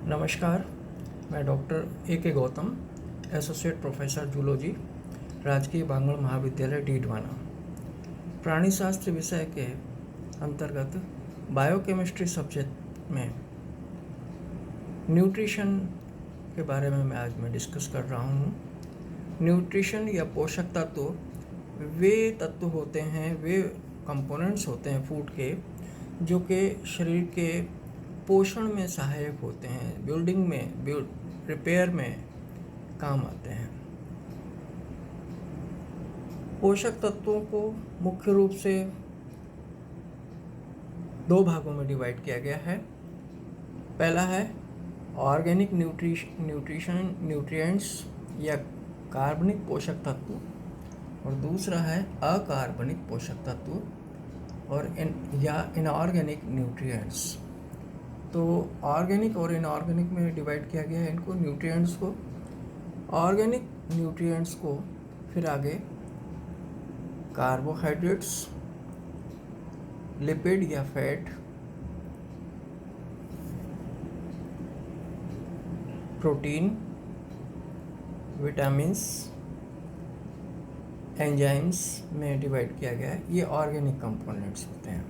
नमस्कार, मैं doctor A Gautam, associate professor zoology, राजकीय बांगड़ महाविद्यालय डीडवाना। प्राणी शास्त्र विषय के अंतर्गत बायोकेमिस्ट्री सब्जेक्ट में न्यूट्रिशन के बारे में मैं डिस्कस कर रहा हूँ। न्यूट्रिशन या पोषक तत्व वे तत्व होते हैं, वे कंपोनेंट्स होते हैं फूड के, जो कि शरीर के पोषण में सहायक होते हैं, बिल्डिंग में, रिपेयर में काम आते हैं। पोषक तत्वों को मुख्य रूप से दो भागों में डिवाइड किया गया है। पहला है ऑर्गेनिक न्यूट्रिएंट्स या कार्बनिक पोषक तत्व, और दूसरा है अकार्बनिक पोषक तत्व और इनऑर्गेनिक न्यूट्रिएंट्स। तो ऑर्गेनिक और इनऑर्गेनिक में डिवाइड किया गया है इनको, न्यूट्रिएंट्स को। ऑर्गेनिक न्यूट्रिएंट्स को फिर आगे कार्बोहाइड्रेट्स, लिपिड या फैट, प्रोटीन, विटामिन्स, एंजाइम्स में डिवाइड किया गया है। ये ऑर्गेनिक कंपोनेंट्स होते हैं।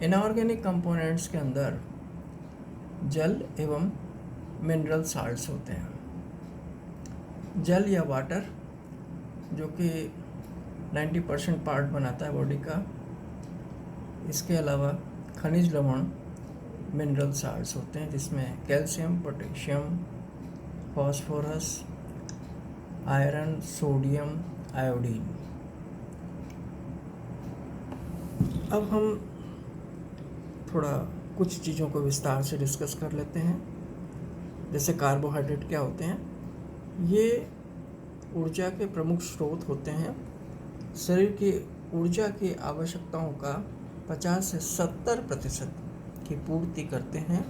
इनऑर्गेनिक कंपोनेंट्स के अंदर जल एवं मिनरल साल्ट्स होते हैं। जल या वाटर, जो कि 90% पार्ट बनाता है बॉडी का। इसके अलावा खनिज लवण, मिनरल साल्ट्स होते हैं, जिसमें calcium, potassium, phosphorus, iron, sodium, iodine. अब हम थोड़ा कुछ चीज़ों को विस्तार से डिस्कस कर लेते हैं। जैसे कार्बोहाइड्रेट क्या होते हैं? ये ऊर्जा के प्रमुख स्रोत होते हैं। शरीर की ऊर्जा की आवश्यकताओं का 50 से 70% की पूर्ति करते हैं।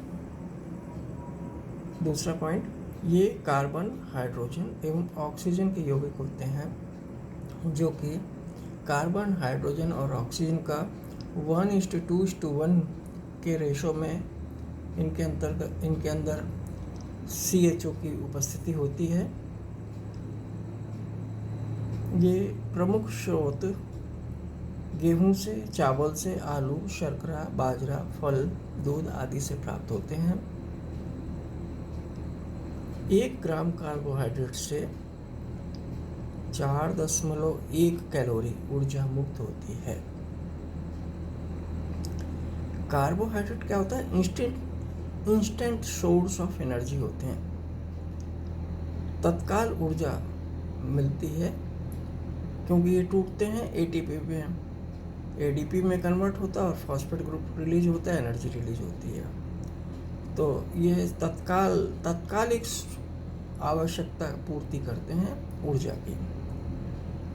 दूसरा पॉइंट, ये कार्बन, हाइड्रोजन एवं ऑक्सीजन के यौगिक होते हैं, जो कि कार्बन, हाइड्रोजन और ऑक्सीजन का 1:2:1 के रेशो में इनके अंदर CHO की उपस्थिति होती है। ये प्रमुख स्रोत गेहूं से, चावल से, आलू, शर्करा, बाजरा, फल, दूध आदि से प्राप्त होते हैं। 1 ग्राम कार्बोहाइड्रेट से 4.1 कैलोरी ऊर्जा मुक्त होती है। कार्बोहाइड्रेट क्या होता है? इंस्टेंट सोर्स ऑफ एनर्जी होते हैं। तत्काल ऊर्जा मिलती है, क्योंकि ये टूटते हैं ATP में, ADP में कन्वर्ट होता है और फॉस्फेट ग्रुप रिलीज होता है, एनर्जी रिलीज होती है। तो ये तत्कालिक आवश्यकता पूर्ति करते हैं ऊर्जा की।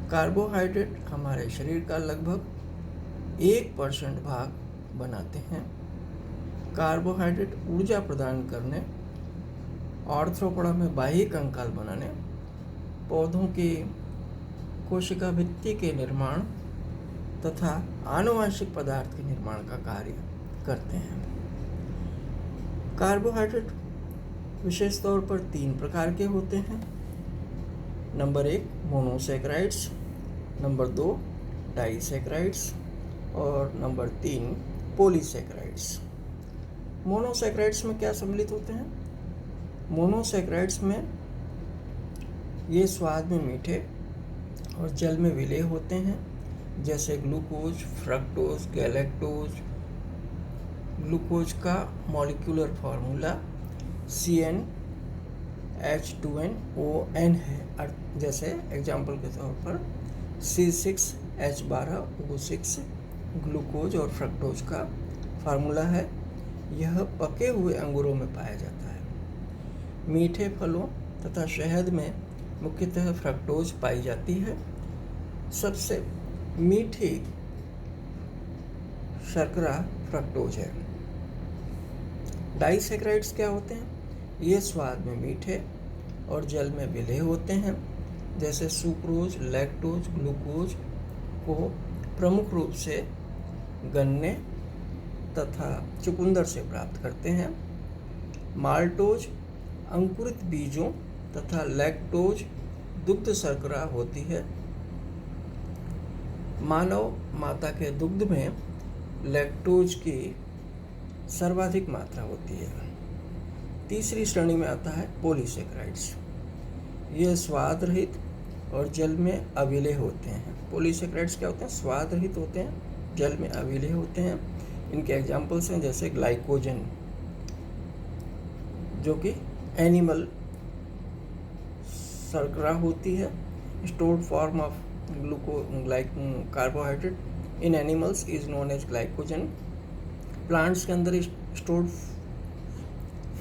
कार्बोहाइड्रेट हमारे शरीर का लगभग 1% भाग बनाते हैं। कार्बोहाइड्रेट ऊर्जा प्रदान करने, आर्थ्रोपोडा में बाह्य कंकाल बनाने, पौधों की कोशिका भित्ति के निर्माण तथा आनुवंशिक पदार्थ के निर्माण का कार्य करते हैं। कार्बोहाइड्रेट विशेष तौर पर 3 प्रकार के होते हैं। नंबर 1 मोनोसैकेराइड्स, नंबर 2 डाइसैकेराइड्स और नंबर 3 पॉलीसैकेराइड्स। मोनोसैकेराइड्स में क्या सम्मिलित होते हैं? मोनोसैकेराइड्स में ये स्वाद में मीठे और जल में विलेय होते हैं, जैसे ग्लूकोज, फ्रक्टोज, गैलेक्टोज। ग्लूकोज का मॉलिक्यूलर फार्मूला CnH2nON है। जैसे एग्जाम्पल के तौर पर C6H12O6 ग्लूकोज और फ्रक्टोज का फार्मूला है। यह पके हुए अंगूरों में पाया जाता है। मीठे फलों तथा शहद में मुख्यतः फ्रक्टोज पाई जाती है। सबसे मीठी शर्करा फ्रक्टोज है। डाइसैकेराइड्स क्या होते हैं? ये स्वाद में मीठे और जल में विलेय होते हैं, जैसे सुक्रोज, लैक्टोज, ग्लूकोज को प्रमुख रूप से गन्ने तथा चुकंदर से प्राप्त करते हैं। माल्टोज अंकुरित बीजों तथा लैक्टोज दुग्ध शर्करा होती है। मानव माता के दुग्ध में लैक्टोज की सर्वाधिक मात्रा होती है। तीसरी श्रेणी में आता है पॉलीसेकेराइड्स। ये स्वाद रहित और जल में अविलेय होते हैं। पॉलीसेकेराइड्स क्या होते हैं? स्वाद रहित होते हैं, जल में अविलेय होते हैं। इनके एग्जाम्पल्स हैं जैसे ग्लाइकोजन, जो कि एनिमल शर्करा होती है, stored form of carbohydrate in animals is known as glycogen. Plants के अंदर स्टोर्ड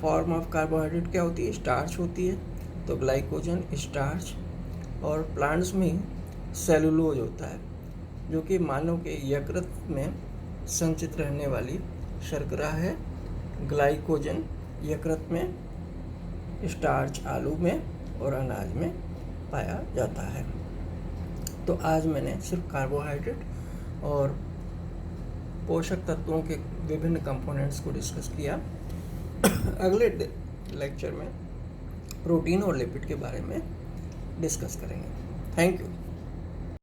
फॉर्म ऑफ कार्बोहाइड्रेट क्या होती है? स्टार्च होती है, तो ग्लाइकोजन स्टार्च। और प्लांट्स में सेलुलोज होता है, जो कि मानव के यकृत में संचित रहने वाली शर्करा है। ग्लाइकोजन यकृत में, स्टार्च आलू में और अनाज में पाया जाता है। तो आज मैंने सिर्फ कार्बोहाइड्रेट और पोषक तत्वों के विभिन्न कंपोनेंट्स को डिस्कस किया। अगले लेक्चर में प्रोटीन और लिपिड के बारे में डिस्कस करेंगे। Thank you.